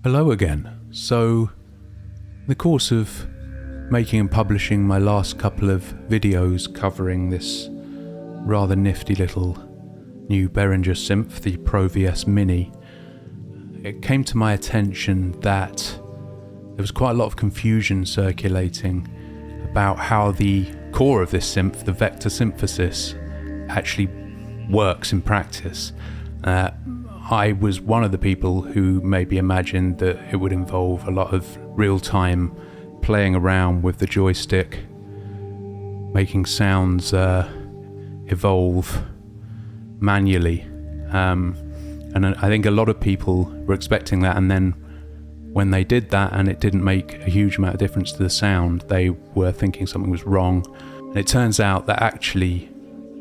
Hello again. So, in the course of making and publishing my last couple of videos covering this rather nifty little new Behringer synth, the Pro VS Mini, it came to my attention that there was quite a lot of confusion circulating about how the core of this synth, the vector synthesis, actually works in practice. I was one of the people who maybe imagined that it would involve a lot of real-time playing around with the joystick, making sounds evolve manually. And I think a lot of people were expecting that, and then when they did that and it didn't make a huge amount of difference to the sound, they were thinking something was wrong. And it turns out that actually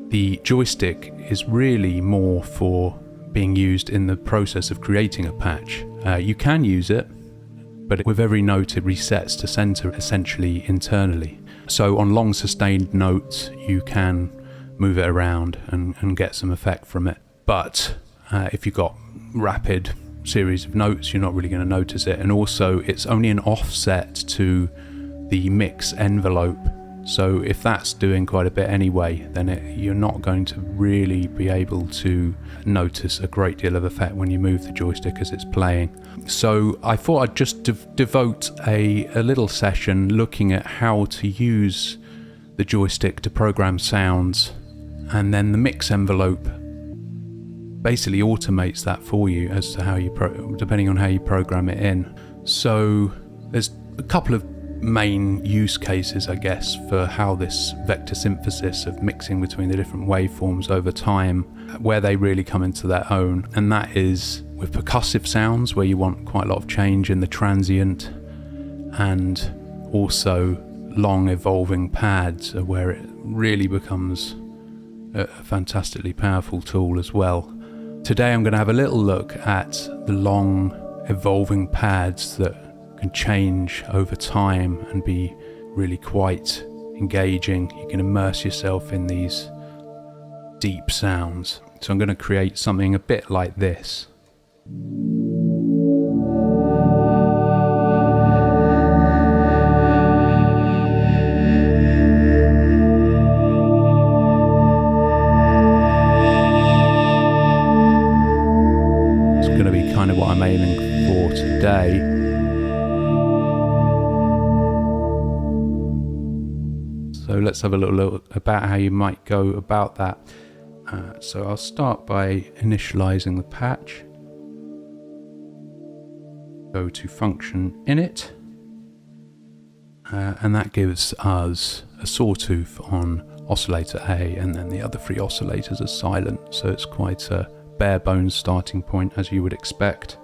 the joystick is really more for being used in the process of creating a patch. You can use it, but with every note it resets to center essentially internally. So on long sustained notes you can move it around and get some effect from it. But if you've got rapid series of notes, you're not really going to notice it. And also it's only an offset to the mix envelope. So if that's doing quite a bit anyway, then you're not going to really be able to notice a great deal of effect when you move the joystick as it's playing. So I thought I'd just devote a little session looking at how to use the joystick to program sounds, and then the mix envelope basically automates that for you as to how you depending on how you program it in. So there's a couple of main use cases, I guess, for how this vector synthesis of mixing between the different waveforms over time, where they really come into their own. And that is with percussive sounds, where you want quite a lot of change in the transient, and also long evolving pads, where it really becomes a fantastically powerful tool as well. Today I'm going to have a little look at the long evolving pads that can change over time and be really quite engaging. You can immerse yourself in these deep sounds. So I'm going to create something a bit like this. It's going to be kind of what I'm aiming for today. So let's have a little look about how you might go about that. So I'll start by initializing the patch. Go to function init. And that gives us a sawtooth on oscillator A, and then the other three oscillators are silent. So it's quite a bare bones starting point, as you would expect.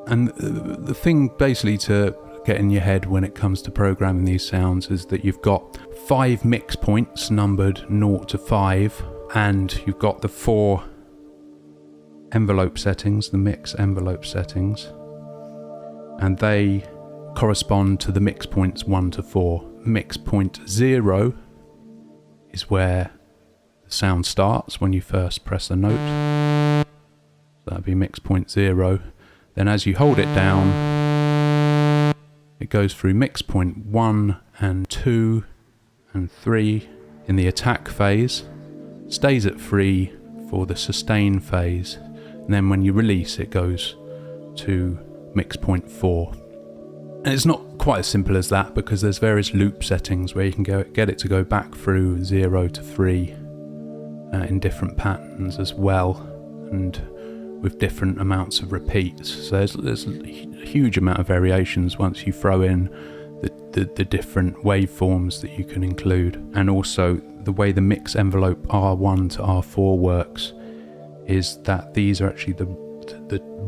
And the thing basically to get in your head when it comes to programming these sounds is that you've got 5 mix points numbered 0 to 5, and you've got the 4 envelope settings, the mix envelope settings, and they correspond to the mix points 1 to 4. Mix point 0 is where the sound starts when you first press the note. So that'd be mix point 0. Then as you hold it down, it goes through mix point 1 and 2 and 3 in the attack phase, stays at 3 for the sustain phase, and then when you release it goes to mix point 4. And it's not quite as simple as that, because there's various loop settings where you can get it to go back through 0 to 3 in different patterns as well, and with different amounts of repeats. So there's a huge amount of variations once you throw in the different waveforms that you can include. And also the way the mix envelope R1 to R4 works is that these are actually the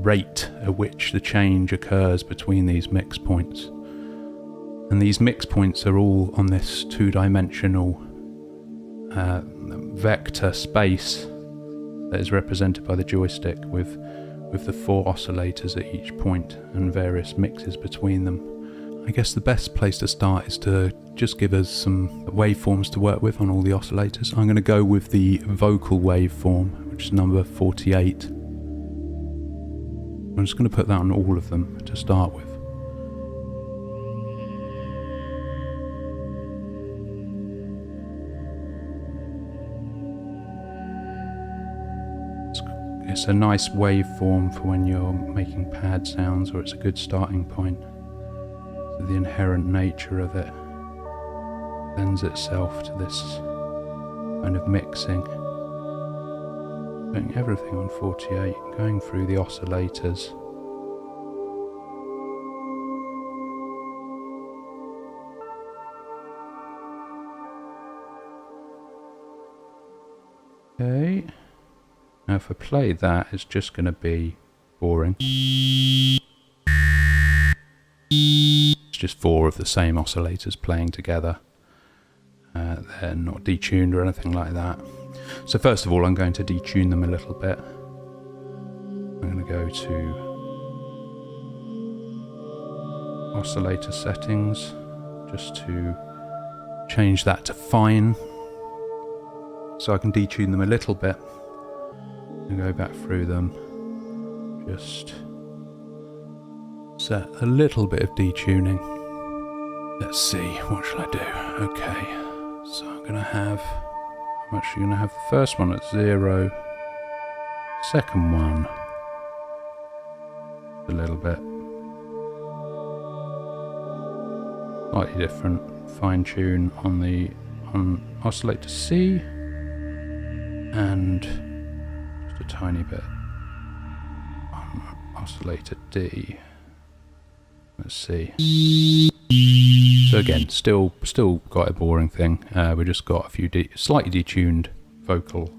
rate at which the change occurs between these mix points. And these mix points are all on this 2-dimensional vector space that is represented by the joystick with the 4 oscillators at each point and various mixes between them. I guess the best place to start is to just give us some waveforms to work with on all the oscillators. I'm going to go with the vocal waveform, which is number 48. I'm just going to put that on all of them to start with. It's a nice waveform for when you're making pad sounds, or it's a good starting point. So the inherent nature of it lends itself to this kind of mixing. Putting everything on 48, going through the oscillators. Okay. Now if I play that, it's just going to be boring. It's just 4 of the same oscillators playing together. They're not detuned or anything like that. So first of all, I'm going to detune them a little bit. I'm going to go to oscillator settings, just to change that to fine, so I can detune them a little bit. And go back through them, just set a little bit of detuning. Let's see, what shall I do? Okay, so I'm going to have, I'm actually going to have the first one at 0, second one a little bit slightly different, fine tune on oscillator C, and a tiny bit on oscillator D. Let's see. So again, still got a boring thing. We just got a few slightly detuned vocal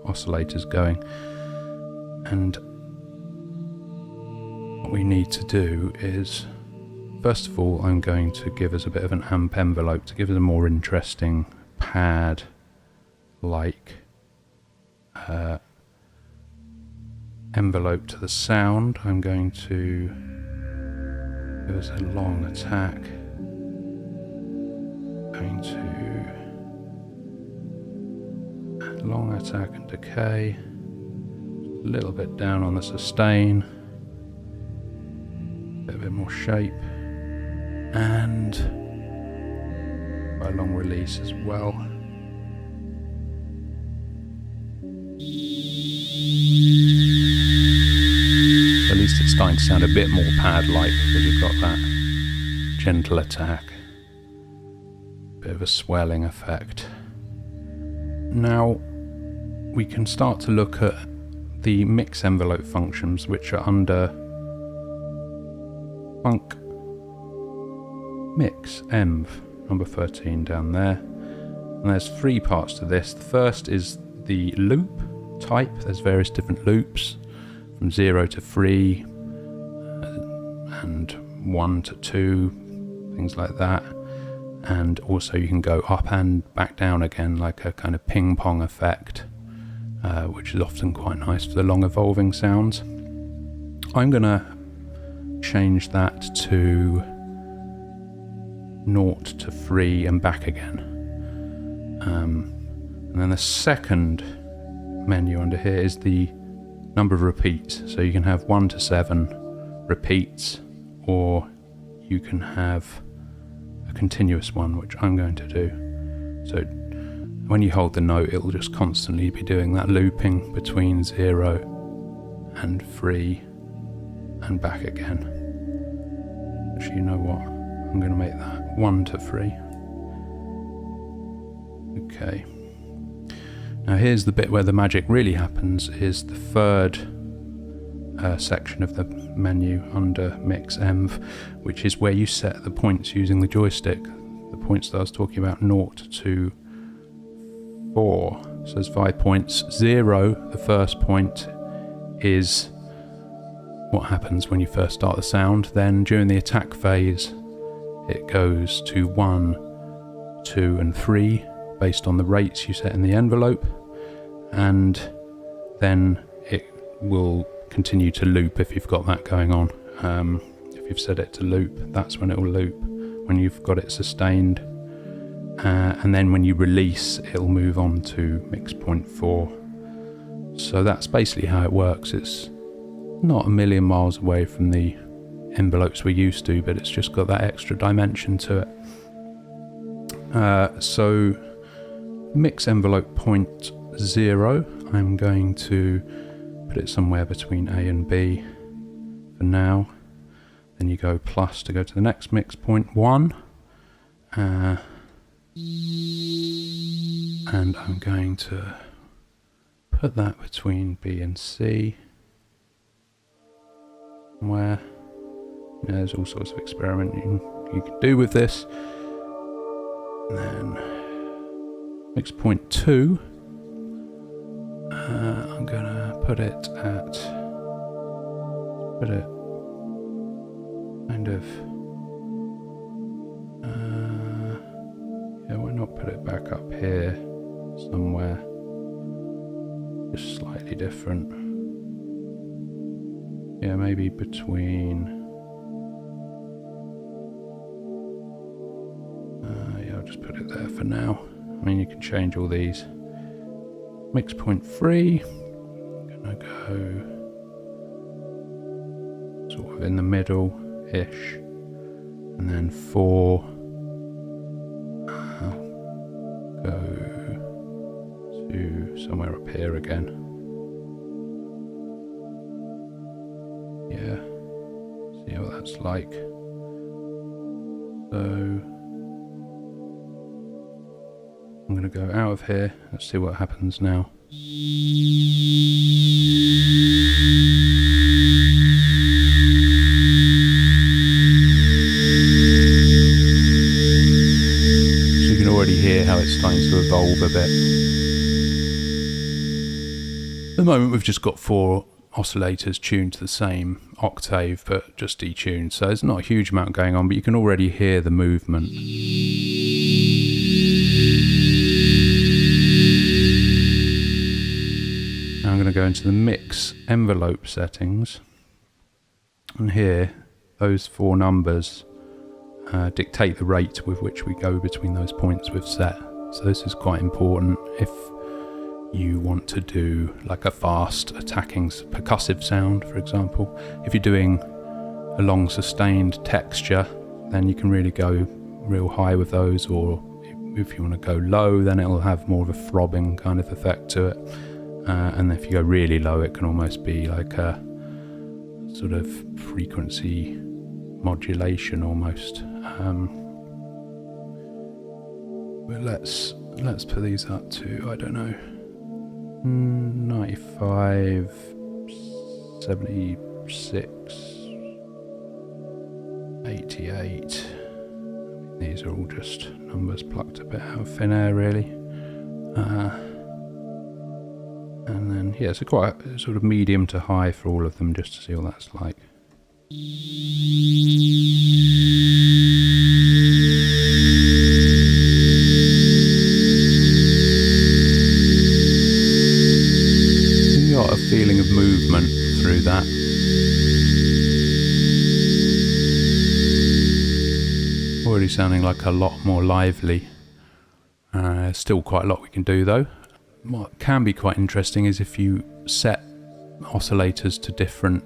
oscillators going, and what we need to do is, first of all, I'm going to give us a bit of an amp envelope to give us a more interesting pad like envelope to the sound. I'm going to give us a long attack. Going to long attack and decay. A little bit down on the sustain. A bit more shape. And a long release as well. At least it's starting to sound a bit more pad-like because we've got that gentle attack. Bit of a swelling effect. Now we can start to look at the mix envelope functions, which are under Func Mix Env, number 13 down there. And there's 3 parts to this. The first is the loop type. There's various different loops from 0 to 3 and 1 to 2, things like that. And also you can go up and back down again, like a kind of ping pong effect, which is often quite nice for the long evolving sounds. I'm going to change that to 0 to 3 and back again. And then the second menu under here is the number of repeats. So you can have 1 to 7 repeats, or you can have a continuous one, which I'm going to do. So when you hold the note, it'll just constantly be doing that looping between 0 and 3 and back again. Actually, you know what? I'm going to make that 1 to 3. Okay. Now here's the bit where the magic really happens, is the third section of the menu under Mix Env, which is where you set the points using the joystick. The points that I was talking about, 0 to 4. So there's 5 points. 0, the first point, is what happens when you first start the sound. Then during the attack phase, it goes to 1, 2 and 3 based on the rates you set in the envelope, and then it will continue to loop if you've got that going on. If you've set it to loop, that's when it will loop, when you've got it sustained, and then when you release, it'll move on to mix point 4. So that's basically how it works. It's not a million miles away from the envelopes we're used to, but it's just got that extra dimension to it. So mix envelope 0.0, I'm going to put it somewhere between A and B for now. Then you go plus to go to the next mix, 0.1. And I'm going to put that between B and C. Where there's all sorts of experimenting you can do with this. And then mix 0.2. I'm gonna put it kind of yeah, why not put it back up here somewhere, just slightly different. Yeah, maybe between yeah, I'll just put it there for now. I mean, you can change all these. Mix 0.3, I'm gonna go sort of in the middle-ish, and then 4, I'll go to somewhere up here again. Yeah, see what that's like. So I'm going to go out of here. Let's see what happens now. So you can already hear how it's starting to evolve a bit. At the moment we've just got 4 oscillators tuned to the same octave but just detuned, so there's not a huge amount going on, but you can already hear the movement. Now I'm going to go into the mix envelope settings, and here those 4 numbers dictate the rate with which we go between those points we've set. So this is quite important if you want to do like a fast attacking percussive sound, for example. If you're doing a long sustained texture, then you can really go real high with those, or if you want to go low, then it'll have more of a throbbing kind of effect to it. And if you go really low, it can almost be like a sort of frequency modulation almost. But let's put these up to, I don't know, 95, 76, 88. These are all just numbers plucked a bit out of thin air, really. And then, yeah, so quite a sort of medium to high for all of them, just to see what that's like. You got a feeling of movement through that. Already sounding like a lot more lively. Still quite a lot we can do though. What can be quite interesting is if you set oscillators to different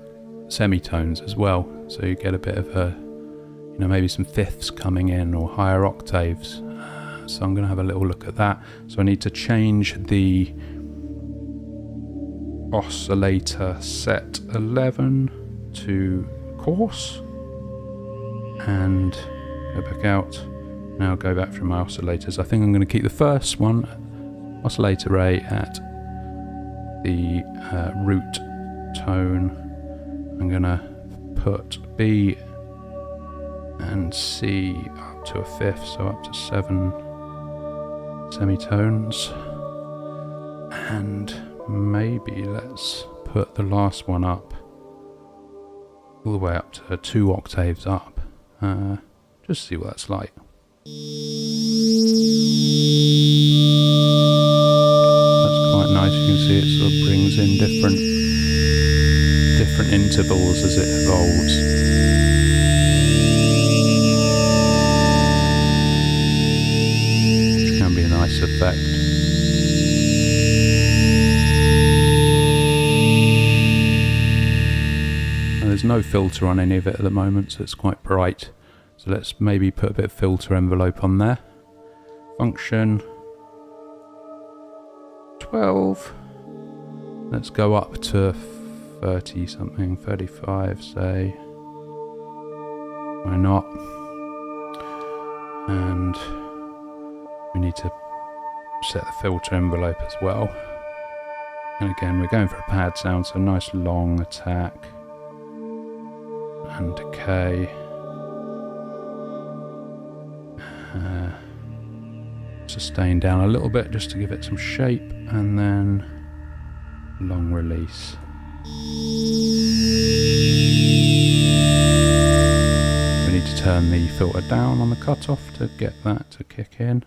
semitones as well, so you get a bit of a, you know, maybe some fifths coming in or higher octaves. So I'm going to have a little look at that. So I need to change the oscillator set 11 to coarse and go back out. Now go back through my oscillators. I think I'm going to keep the first one, oscillator A, at the root tone. I'm going to put B and C up to a fifth, so up to 7 semitones. And maybe let's put the last one up all the way up to 2 octaves up. Just see what that's like. That's quite nice. You can see it sort of brings in different intervals as it evolves. Which can be a nice effect. no filter on any of it at the moment, so it's quite bright. So let's maybe put a bit of filter envelope on there. Function 12. Let's go up to 30 something, 35 say. Why not? And we need to set the filter envelope as well. And again, we're going for a pad sound, so nice long attack and decay. Sustain down a little bit just to give it some shape, and then long release. We need to turn the filter down on the cutoff to get that to kick in.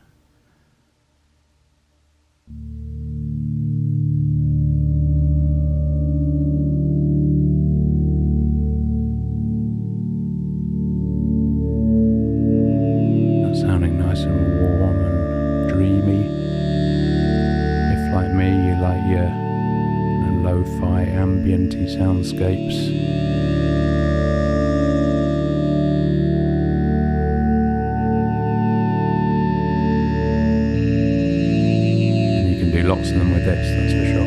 That's sounding nice and warm and dreamy. If, like me, you like your lo-fi ambienty soundscapes. Lots of them with this, that's for sure.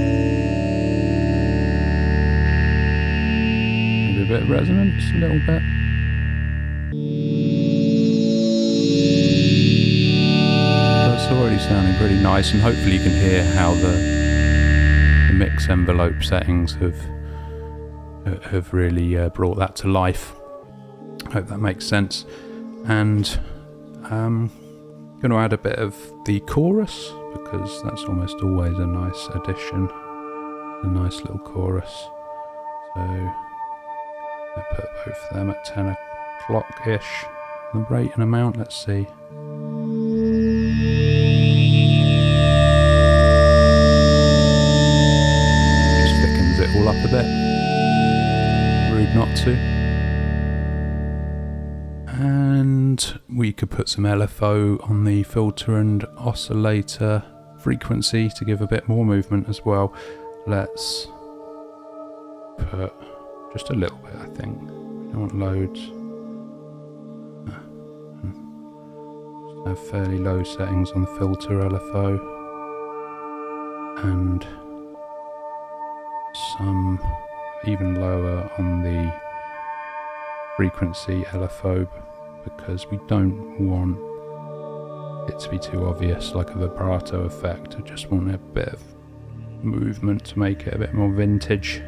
Maybe a bit of resonance, a little bit. That's already sounding pretty nice, and hopefully you can hear how the mix envelope settings have really brought that to life. I hope that makes sense. And I'm going to add a bit of the chorus, because that's almost always a nice addition, a nice little chorus. So I put both of them at 10 o'clock-ish. The rate and amount, let's see. Just thickens it all up a bit. Rude not to. And we could put some LFO on the filter and oscillator frequency to give a bit more movement as well. Let's put just a little bit, I think. We don't want loads. Just have fairly low settings on the filter LFO. And some even lower on the frequency LFO, because we don't want it to be too obvious, like a vibrato effect. I just want a bit of movement to make it a bit more vintage.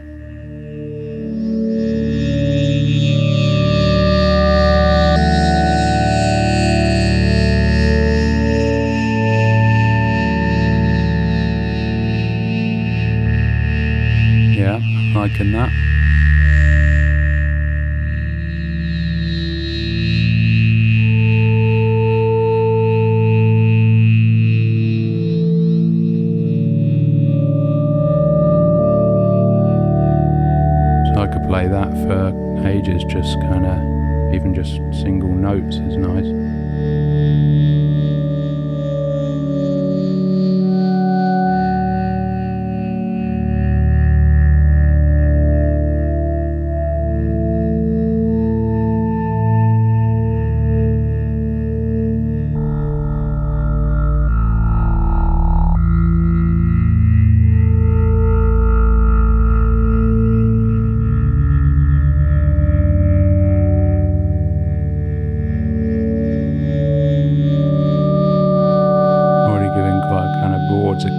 Yeah, I'm liking that. Play that for ages, just kind of, even just single notes is nice.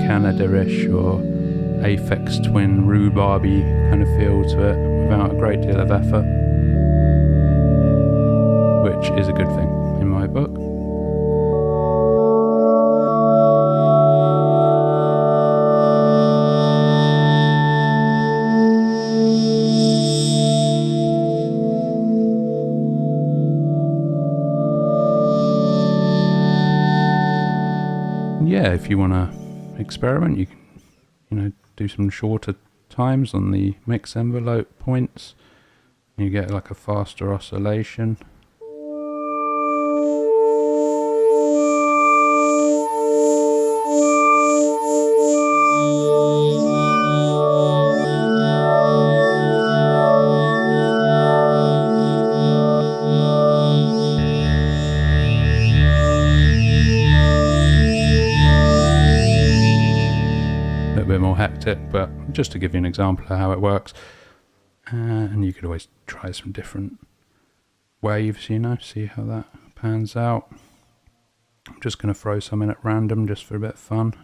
Canada-ish or Aphex Twin rhubarby kind of feel to it without a great deal of effort, which is a good thing in my book. Yeah, if you want to experiment, you can, do some shorter times on the mix envelope points. You get like a faster oscillation. select it, but just to give you an example of how it works. And you could always try some different waves, you know, see how that pans out. I'm just going to throw some in at random just for a bit of fun.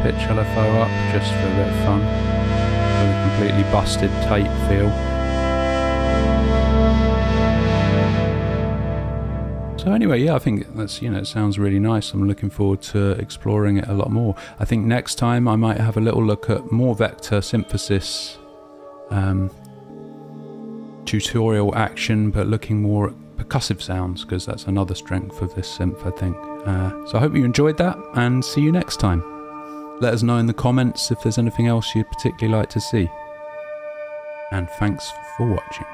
Pitch LFO up just for a bit of fun, with a completely busted tape feel. So anyway, yeah, I think that's, you know, it sounds really nice. I'm looking forward to exploring it a lot more. I think next time I might have a little look at more vector synthesis tutorial action, but looking more at percussive sounds, because that's another strength of this synth, I think. So I hope you enjoyed that, and see you next time. Let us know in the comments if there's anything else you'd particularly like to see. And thanks for watching.